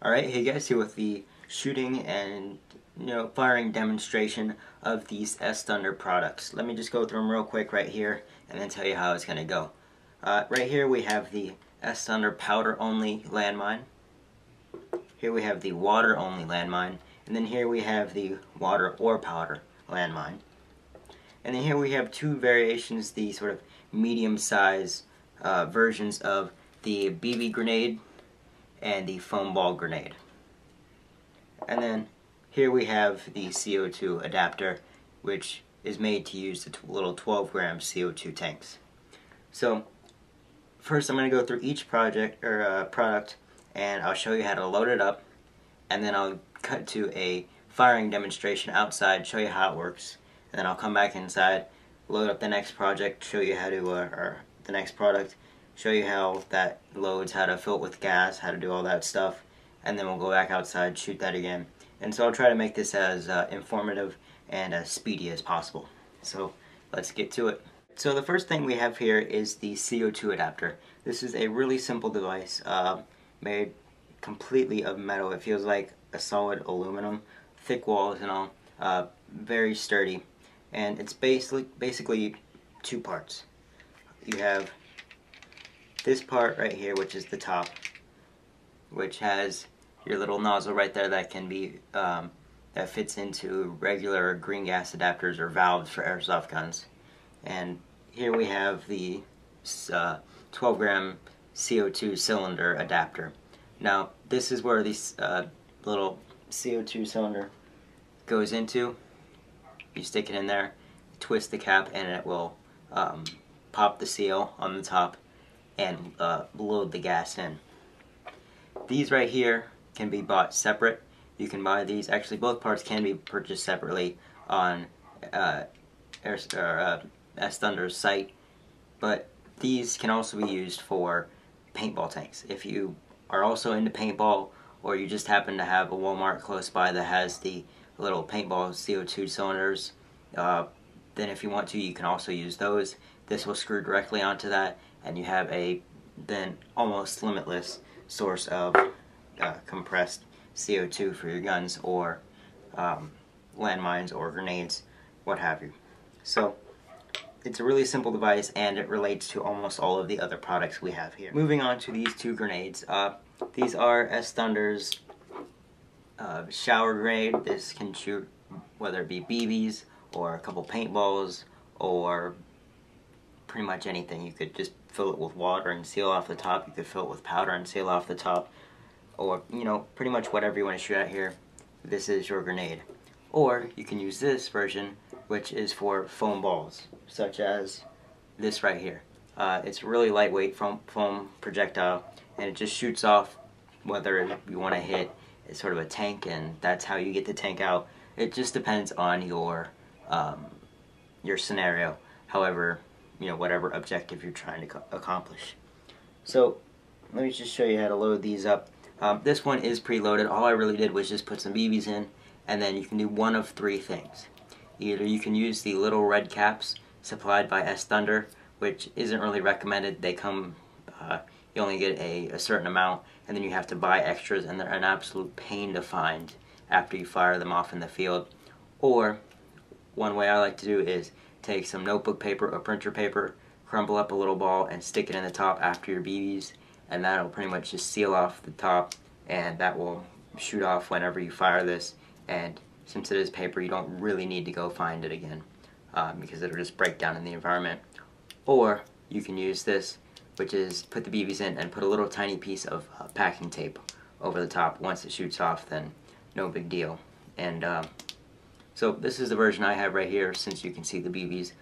Alright, hey guys, here with the shooting and firing demonstration of these S Thunder products. Let me just go through them real quick right here and then tell you how it's going to go. Right here we have the S Thunder powder only landmine. Here we have the water only landmine. And then here we have the water or powder landmine. And then here we have two variations, the sort of medium size versions of the BB grenade and the foam ball grenade. And then here we have the CO2 adapter, which is made to use the little 12-gram CO2 tanks. So first I'm going to go through each product and I'll show you how to load it up, and then I'll cut to a firing demonstration outside, show you how it works, and then I'll come back inside, load up the next project, show you how to, or the next product, show you how that loads, how to fill it with gas, how to do all that stuff, and then we'll go back outside, shoot that again. And so I'll try to make this as informative and as speedy as possible. So let's get to it. So the first thing we have here is the CO2 adapter. This is a really simple device made completely of metal. It feels like a solid aluminum, thick walls and all, very sturdy. And it's basically two parts. You have this part right here, which is the top, which has your little nozzle right there that can be that fits into regular green gas adapters or valves for airsoft guns. And here we have the 12-gram CO2 cylinder adapter. Now this is where this little CO2 cylinder goes into. You stick it in there, twist the cap, and it will pop the seal on the top and load the gas in. These right here can be bought separate. You can buy these, actually both parts can be purchased separately on S Thunder's site, but these can also be used for paintball tanks. If you are also into paintball, or you just happen to have a Walmart close by that has the little paintball CO2 cylinders, then if you want to, you can also use those. This will screw directly onto that, and you have a then almost limitless source of compressed CO2 for your guns or landmines or grenades, what have you. So it's a really simple device, and it relates to almost all of the other products we have here. Moving on to these two grenades. These are S Thunder's shower grenade. This can shoot whether it be BBs or a couple paintballs or pretty much anything. You could just fill it with water and seal off the top. You could fill it with powder and seal off the top. Or, pretty much whatever you want to shoot at here, this is your grenade. Or you can use this version, which is for foam balls, such as this right here. It's a really lightweight foam projectile, and it just shoots off whether you want to hit sort of a tank, and that's how you get the tank out. It just depends on your scenario, however, whatever objective you're trying to accomplish. So let me just show you how to load these up. This one is preloaded. All I really did was just put some BBs in, and then you can do one of three things. Either you can use the little red caps supplied by S Thunder, which isn't really recommended. They come, you only get a certain amount, and then you have to buy extras, and they're an absolute pain to find after you fire them off in the field. Or one way I like to do is take some notebook paper or printer paper, crumble up a little ball, and stick it in the top after your BBs, and that'll pretty much just seal off the top, and that will shoot off whenever you fire this. And since it is paper, you don't really need to go find it again, because it'll just break down in the environment. Or you can use this, which is put the BBs in and put a little tiny piece of packing tape over the top. Once it shoots off, then no big deal. And so this is the version I have right here. Since you can see the BBs,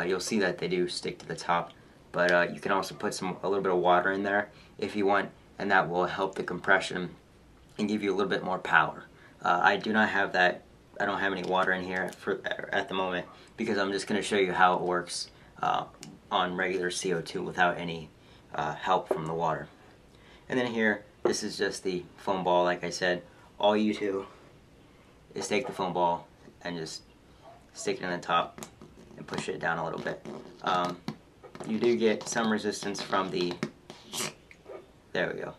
you'll see that they do stick to the top, but you can also put a little bit of water in there if you want, and that will help the compression and give you a little bit more power. I do not have that. I don't have any water in here at the moment, because I'm just going to show you how it works on regular CO2 without any help from the water. And then here, this is just the foam ball. Like I said, all you do is take the foam ball and just stick it in the top and push it down a little bit. You do get some resistance from the, there we go,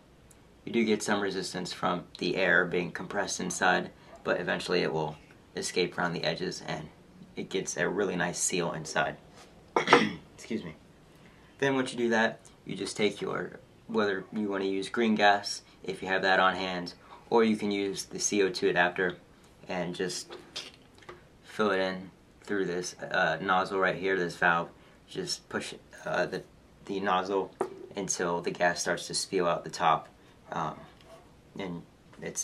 You do get some resistance from the air being compressed inside, but eventually it will escape around the edges and it gets a really nice seal inside. Excuse me. Then once you do that, you just take your, whether you want to use green gas, if you have that on hand, or you can use the CO2 adapter and just fill it in through this nozzle right here, this valve. Just push the nozzle until the gas starts to spew out the top, and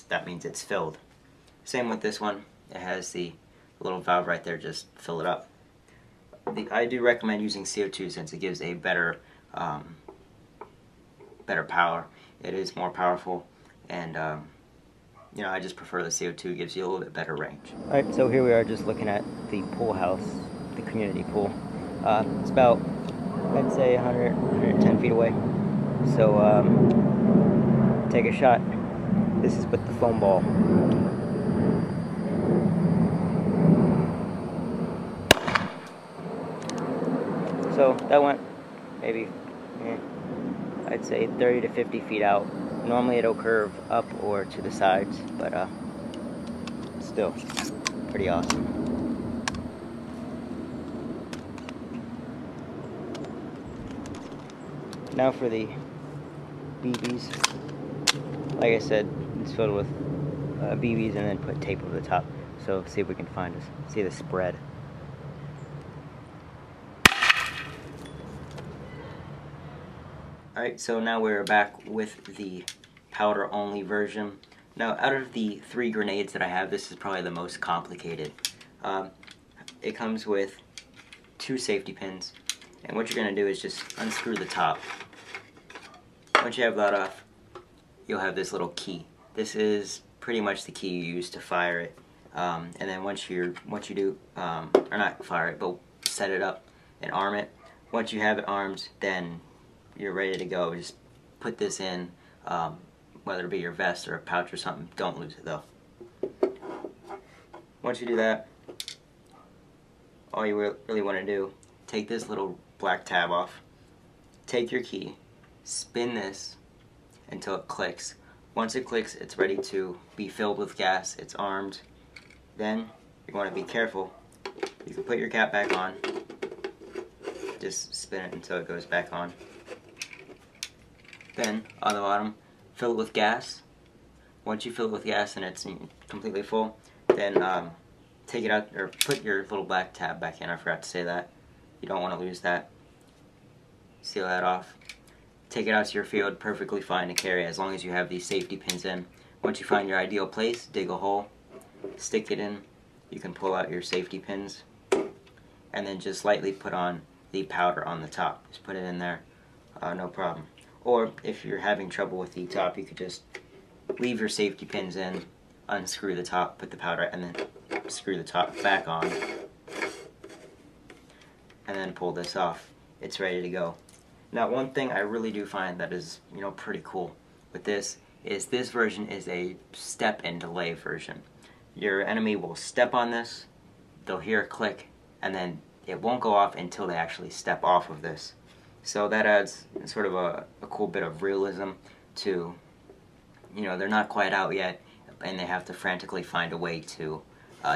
that means it's filled. Same with this one. It has the little valve right there. Just fill it up. I do recommend using CO2 since it gives a better power. It is more powerful, and you know, I just prefer the CO2. It gives you a little bit better range. Alright, so here we are just looking at the pool house, the community pool. It's about, I'd say, 110 feet away. So take a shot. This is with the foam ball. So that went maybe, I'd say 30 to 50 feet out. Normally it'll curve up or to the sides, but still pretty awesome. Now for the BBs. Like I said, it's filled with BBs and then put tape over the top. So see if we can see the spread. Alright, so now we're back with the powder only version. Now out of the 3 grenades that I have, this is probably the most complicated. It comes with 2 safety pins, and what you're going to do is just unscrew the top. Once you have that off, you'll have this little key. This is pretty much the key you use to fire it. And then once you do, or not fire it, but set it up and arm it. Once you have it armed, then you're ready to go. Just put this in, whether it be your vest or a pouch or something. Don't lose it though. Once you do that, all you really want to do, take this little black tab off, take your key, spin this until it clicks. Once it clicks, it's ready to be filled with gas. It's armed. Then you want to be careful. You can put your cap back on. Just spin it until it goes back on. Then on the bottom, fill it with gas. Once you fill it with gas and it's completely full, then take it out, or put your little black tab back in. I forgot to say that. You don't want to lose that. Seal that off. Take it out to your field, perfectly fine to carry as long as you have these safety pins in. Once you find your ideal place, dig a hole, stick it in. You can pull out your safety pins, and then just lightly put on the powder on the top. Just put it in there, no problem. Or if you're having trouble with the top, you could just leave your safety pins in, unscrew the top, put the powder, and then screw the top back on, and then pull this off. It's ready to go. Now, one thing I really do find that is, pretty cool with this is this version is a step and delay version. Your enemy will step on this, they'll hear a click, and then it won't go off until they actually step off of this. So that adds sort of a cool bit of realism to, they're not quite out yet, and they have to frantically find a way to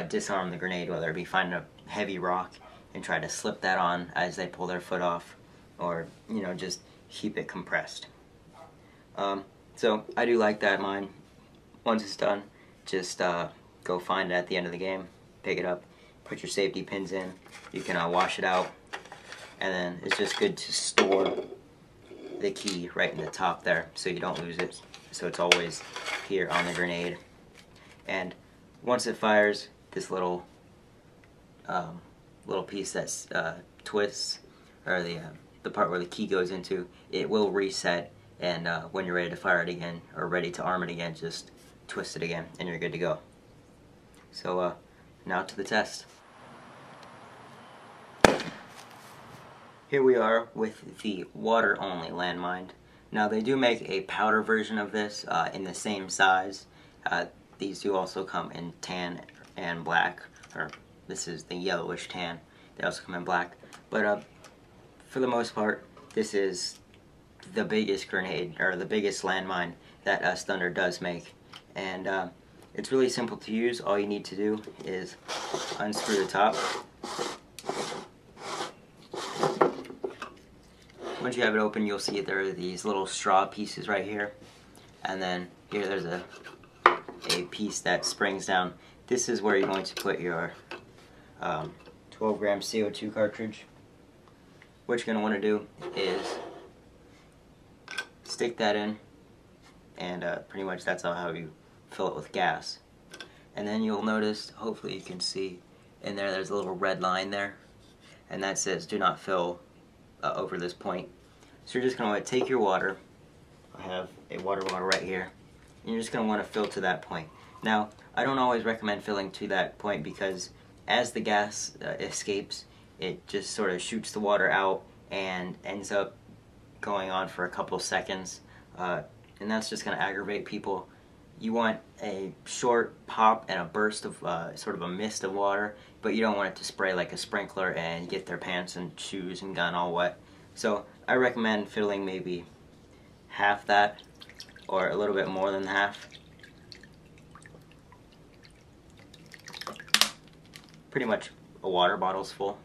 disarm the grenade, whether it be find a heavy rock and try to slip that on as they pull their foot off, or just keep it compressed. So I do like that mine. Once it's done, just go find it at the end of the game, pick it up, put your safety pins in. You can wash it out, and then it's just good to store the key right in the top there so you don't lose it. So it's always here on the grenade. And once it fires, this little piece that's twists, or the part where the key goes into, it will reset, and when you're ready to fire it again, or ready to arm it again, just twist it again, and you're good to go. So now to the test. Here we are with the water-only landmine. Now they do make a powder version of this in the same size. These do also come in tan and black, or this is the yellowish tan. They also come in black, but for the most part, this is the biggest grenade, or the biggest landmine that S Thunder does make. And it's really simple to use. All you need to do is unscrew the top. Once you have it open, you'll see there are these little straw pieces right here, and then here there's a piece that springs down. This is where you're going to put your 12-gram CO2 cartridge. What you're going to want to do is stick that in, and pretty much that's how you fill it with gas. And then you'll notice, hopefully you can see in there, there's a little red line there, and that says do not fill over this point. So you're just going to want to take your water. I have a water bottle right here, and you're just going to want to fill to that point. Now, I don't always recommend filling to that point because as the gas escapes, it just sort of shoots the water out and ends up going on for a couple seconds, and that's just going to aggravate people. You want a short pop and a burst of sort of a mist of water, but you don't want it to spray like a sprinkler and get their pants and shoes and gun all wet. So I recommend filling maybe half that, or a little bit more than half. Pretty much a water bottle's full.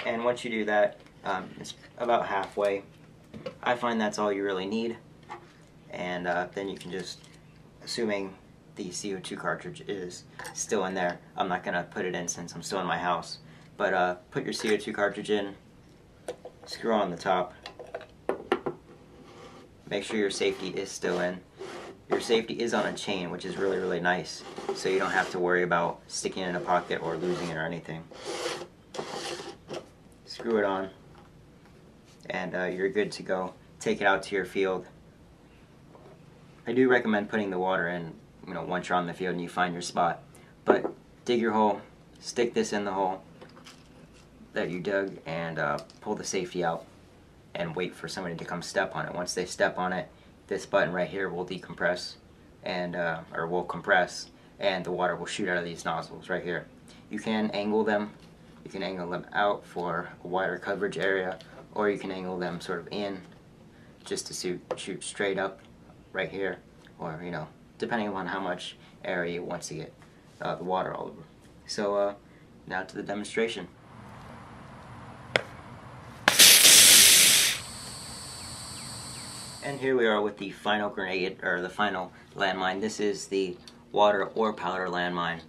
And once you do that, it's about halfway. I find that's all you really need. And then you can just, assuming the CO2 cartridge is still in there, I'm not going to put it in since I'm still in my house, but put your CO2 cartridge in, screw on the top, make sure your safety is still in. Your safety is on a chain, which is really, really nice, so you don't have to worry about sticking it in a pocket or losing it or anything. Screw it on, and you're good to go. Take it out to your field. I do recommend putting the water in, once you're on the field and you find your spot. But dig your hole, stick this in the hole that you dug, and pull the safety out and wait for somebody to come step on it. Once they step on it, this button right here will decompress, and or will compress, and the water will shoot out of these nozzles right here. You can angle them. You can angle them out for a wider coverage area, or you can angle them sort of in just to shoot straight up right here, or depending on how much area you want to get the water all over. So now to the demonstration. And here we are with the final grenade, or the final landmine. This is the water or powder landmine.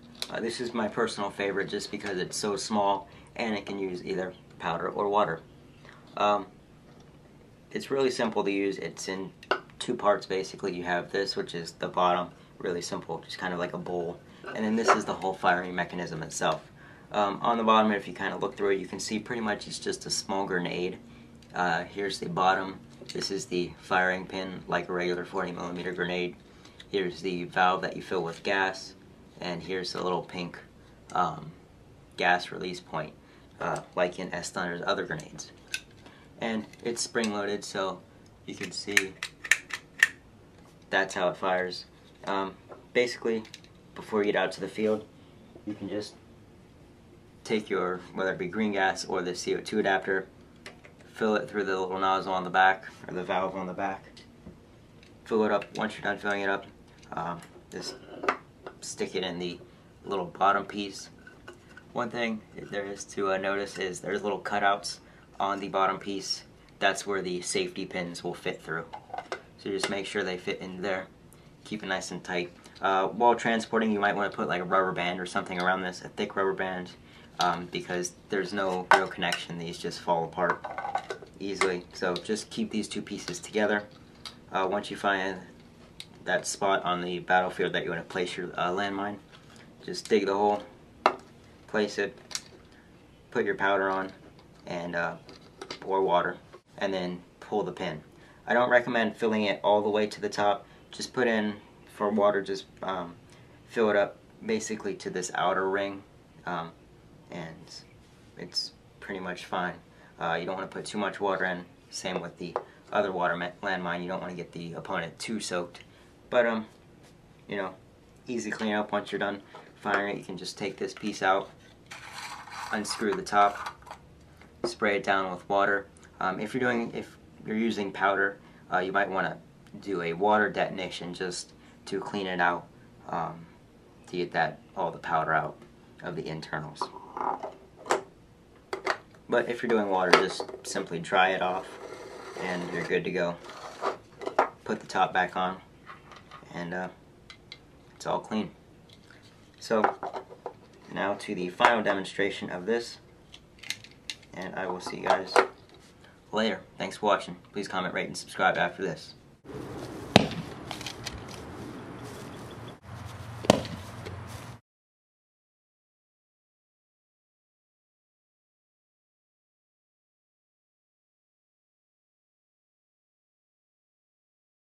This is my personal favorite just because it's so small and it can use either powder or water. It's really simple to use. It's in two parts basically. You have this, which is the bottom, really simple, just kind of like a bowl, and then this is the whole firing mechanism itself. On the bottom, if you kind of look through it, you can see pretty much it's just a small grenade. Here's the bottom. This is the firing pin, like a regular 40mm grenade. Here's the valve that you fill with gas, and here's the little pink gas release point, like in S Thunder's other grenades. And it's spring-loaded, so you can see that's how it fires. Basically, before you get out to the field, you can just take your, whether it be green gas or the CO2 adapter, fill it through the little nozzle on the back, or the valve on the back. Fill it up. Once you're done filling it up, just stick it in the little bottom piece. One thing there is to notice is there's little cutouts on the bottom piece. That's where the safety pins will fit through. So just make sure they fit in there. Keep it nice and tight. While transporting, you might want to put like a rubber band or something around this, a thick rubber band, because there's no real connection. These just fall apart easily. So just keep these two pieces together. Once you find that spot on the battlefield that you want to place your landmine, just dig the hole, place it, put your powder on, and pour water, and then pull the pin. I don't recommend filling it all the way to the top. Just put in, for water, just fill it up basically to this outer ring, and it's pretty much fine. You don't want to put too much water in. Same with the other water landmine. You don't want to get the opponent too soaked. But easy clean up. Once you're done firing it, you can just take this piece out, unscrew the top, spray it down with water. If you're using powder, you might want to do a water detonation just to clean it out, to get all the powder out of the internals. But if you're doing water, just simply dry it off and you're good to go. Put the top back on and it's all clean. So now to the final demonstration of this, and I will see you guys later. Thanks for watching. Please comment, rate, and subscribe after this.